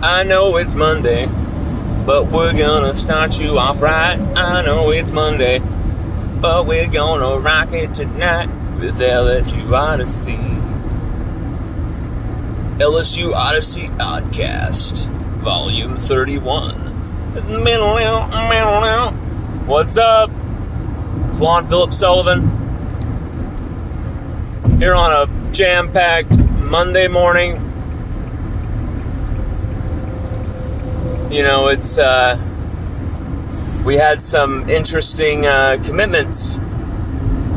I know it's Monday, but we're gonna start you off right. I know it's Monday, but we're gonna rock it tonight with LSU Odyssey. LSU Odyssey Odcast, Volume 31. What's up? It's Lon Philip Sullivan here on a jam-packed Monday morning. You know, it's we had some interesting commitments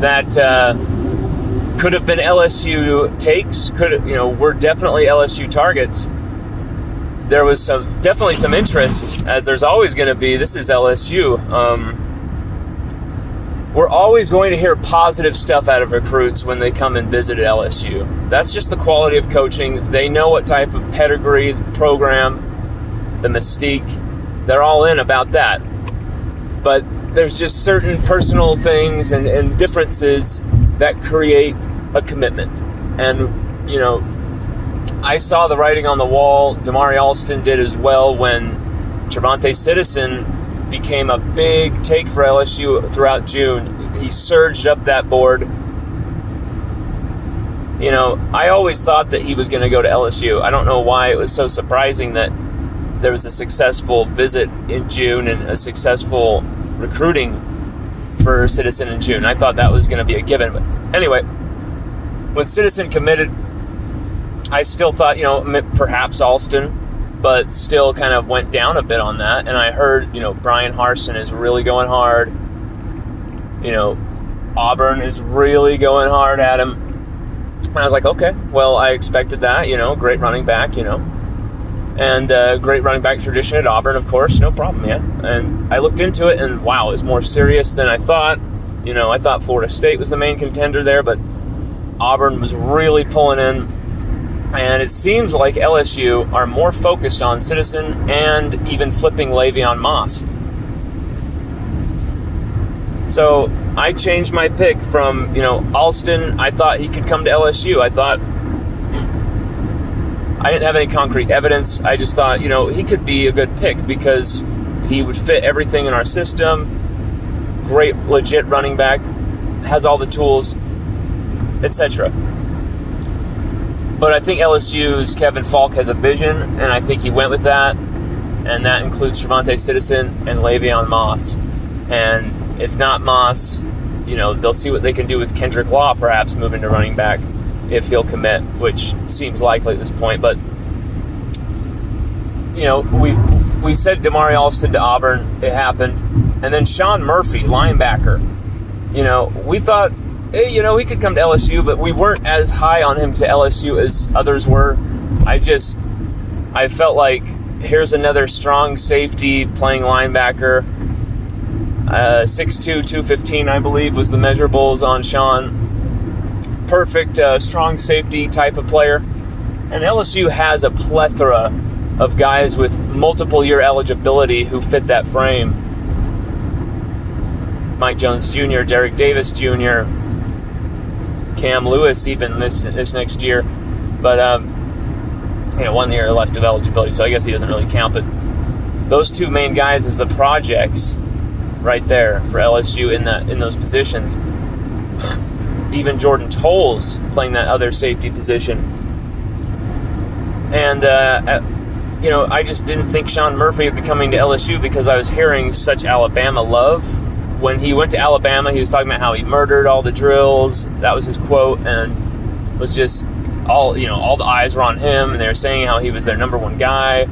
that could have been LSU takes. Were definitely LSU targets. There was definitely some interest, as there's always going to be. This is LSU. We're always going to hear positive stuff out of recruits when they come and visit at LSU. That's just the quality of coaching. They know what type of pedigree, the program, the mystique, they're all in about that. But there's just certain personal things and differences that create a commitment. And, I saw the writing on the wall. Damari Alston did as well when Trevante Citizen became a big take for LSU throughout June. He surged up that board. I always thought that he was going to go to LSU. I don't know why it was so surprising that there was a successful visit in June and a successful recruiting for Citizen in June. I thought that was going to be a given. But anyway, when Citizen committed, I still thought, perhaps Alston, but still kind of went down a bit on that. And I heard, Brian Harsin is really going hard. Auburn is really going hard at him. And I was like, okay, well, I expected that, great running back, and great running back tradition at Auburn, of course, no problem, yeah. And I looked into it, and wow, it was more serious than I thought. I thought Florida State was the main contender there, but Auburn was really pulling in. And it seems like LSU are more focused on Citizen and even flipping Le'Veon Moss. So I changed my pick from, Alston. I thought he could come to LSU. I didn't have any concrete evidence. I just thought, he could be a good pick because he would fit everything in our system. Great, legit running back. Has all the tools, etc. But I think LSU's Kevin Falk has a vision, and I think he went with that. And that includes Trevante Citizen and Le'Veon Moss. And if not Moss, they'll see what they can do with Kendrick Law, perhaps moving to running back if he'll commit, which seems likely at this point. But, we said Damari Alston to Auburn. It happened. And then Sean Murphy, linebacker. We thought, hey, he could come to LSU, but we weren't as high on him to LSU as others were. I felt like here's another strong safety playing linebacker. 6'2", 215, I believe, was the measurables on Sean. Perfect strong safety type of player. And LSU has a plethora of guys with multiple year eligibility who fit that frame. Mike Jones Jr., Derek Davis Jr., Cam Lewis even this next year. But, 1 year left of eligibility, so I guess he doesn't really count. But those two main guys is the projects right there for LSU in those positions. Even Jordan Tolles playing that other safety position. And, I just didn't think Sean Murphy would be coming to LSU because I was hearing such Alabama love. When he went to Alabama, he was talking about how he murdered all the drills. That was his quote, and was just all the eyes were on him, and they were saying how he was their number one guy.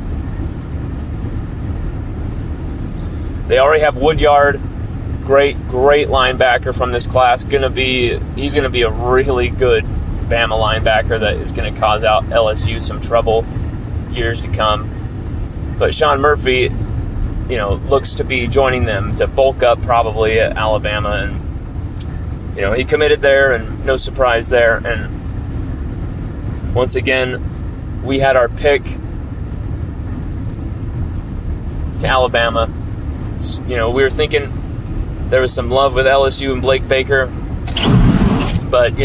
They already have Woodyard, great linebacker from this class. He's gonna be a really good Bama linebacker that is gonna cause out LSU some trouble years to come. But Sean Murphy, looks to be joining them to bulk up probably at Alabama, and he committed there, and no surprise there. And once again, we had our pick to Alabama. We were thinking there was some love with LSU and Blake Baker, but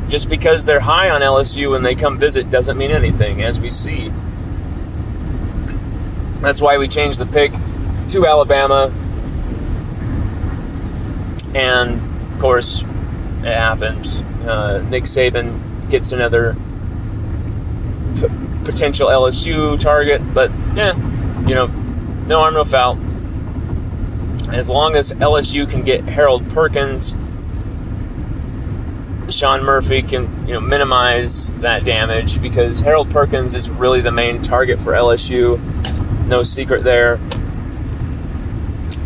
just because they're high on LSU when they come visit doesn't mean anything, as we see. That's why we changed the pick to Alabama. And, of course, it happens. Nick Saban gets another potential LSU target. But, no harm, no foul. As long as LSU can get Harold Perkins, Sean Murphy can, minimize that damage, because Harold Perkins is really the main target for LSU. No secret there.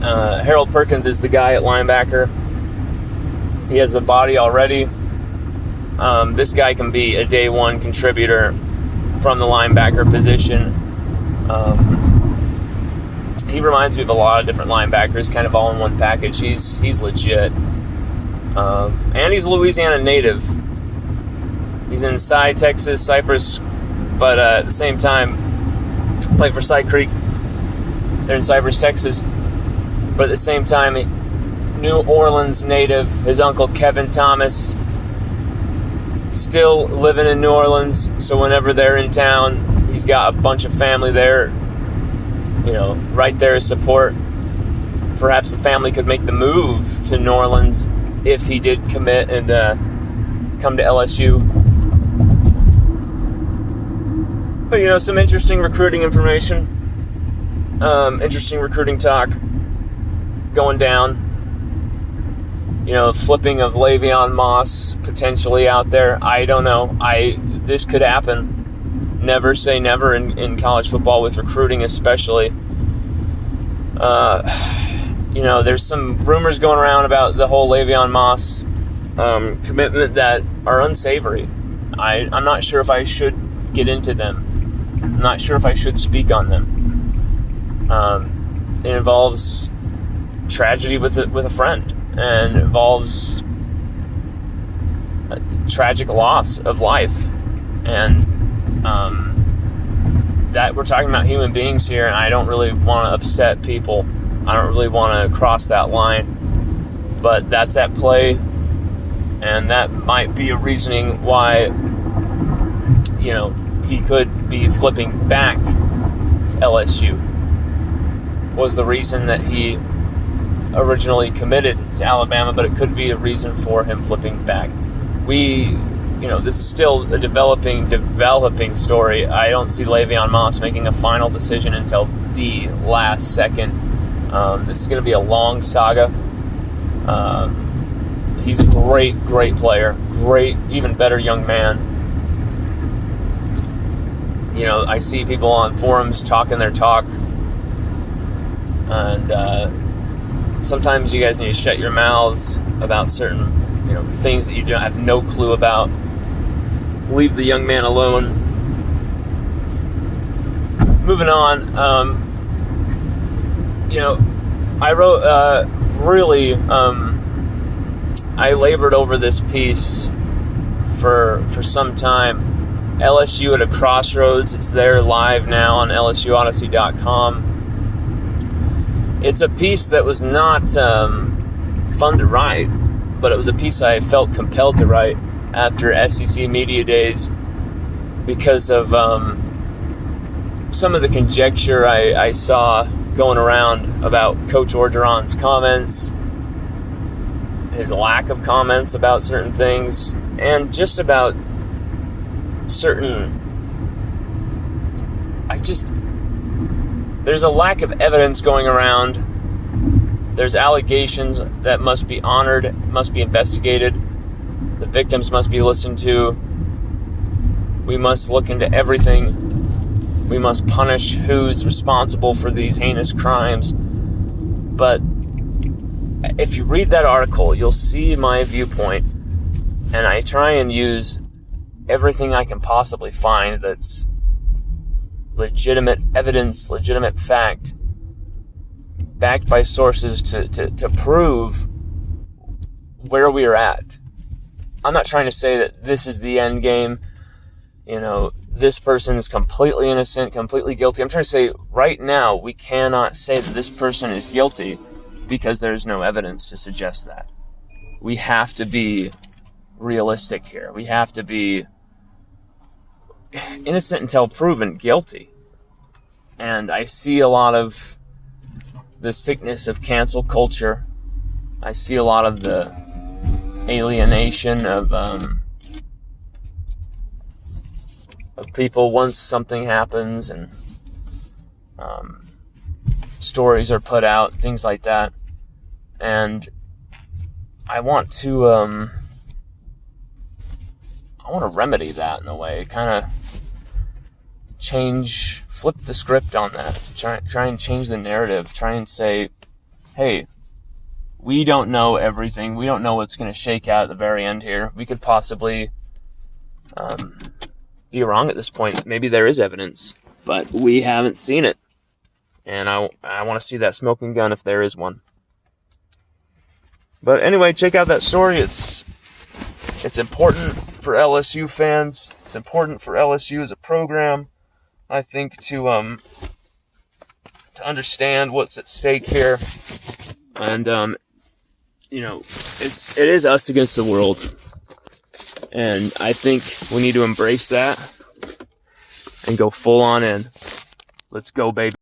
Harold Perkins is the guy at linebacker. He has the body already. This guy can be a day one contributor from the linebacker position. He reminds me of a lot of different linebackers, kind of all in one package. He's legit. And he's a Louisiana native. He's in Texas, Cypress, but at the same time, played for Cy Creek. They're in Cypress, Texas. But at the same time, New Orleans native. His uncle Kevin Thomas still living in New Orleans. So whenever they're in town, he's got a bunch of family there, right there to support. Perhaps the family could make the move to New Orleans if he did commit and come to LSU. But, some interesting recruiting information. Interesting recruiting talk going down. Flipping of Le'Veon Moss potentially out there. I don't know. This could happen. Never say never in college football with recruiting, especially. There's some rumors going around about the whole Le'Veon Moss commitment that are unsavory. I'm not sure if I should get into them. I'm not sure if I should speak on them. It involves tragedy with a friend, and involves a tragic loss of life, and that we're talking about human beings here, and I don't really want to upset people. I don't really want to cross that line, but that's at play, and that might be a reasoning why, he could be flipping back to LSU. Was the reason that he originally committed to Alabama, but it could be a reason for him flipping back. This is still a developing story. I don't see Le'Veon Moss making a final decision until the last second. This is going to be a long saga. He's a great player. Great, even better young man. I see people on forums talking their talk. And sometimes you guys need to shut your mouths about certain, things that you don't have no clue about. Leave the young man alone. Moving on, I wrote I labored over this piece for some time. LSU at a Crossroads. It's there live now on LSUODYSSEY.COM. It's a piece that was not fun to write, but it was a piece I felt compelled to write after SEC Media Days because of some of the conjecture I saw going around about Coach Orgeron's comments, his lack of comments about certain things, and just about there's a lack of evidence going around. There's allegations that must be honored, must be investigated. The victims must be listened to. We must look into everything. We must punish who's responsible for these heinous crimes. But if you read that article, you'll see my viewpoint. And I try and use everything I can possibly find that's legitimate evidence, legitimate fact, backed by sources to prove where we are at. I'm not trying to say that this is the end game. This person is completely innocent, completely guilty. I'm trying to say right now we cannot say that this person is guilty because there's no evidence to suggest that. We have to be realistic here. We have to be innocent until proven guilty. And I see a lot of the sickness of cancel culture. I see a lot of the alienation of people once something happens and stories are put out, things like that. And I want to remedy that in a way, kind of flip the script on that, try and change the narrative, try and say, hey, we don't know everything, we don't know what's going to shake out at the very end here. We could possibly be wrong at this point. Maybe there is evidence, but we haven't seen it. And I want to see that smoking gun if there is one. But anyway, check out that story. It's important for LSU fans. It's important for LSU as a program, I think, to understand what's at stake here. And it is us against the world. And I think we need to embrace that and go full on in. Let's go, baby.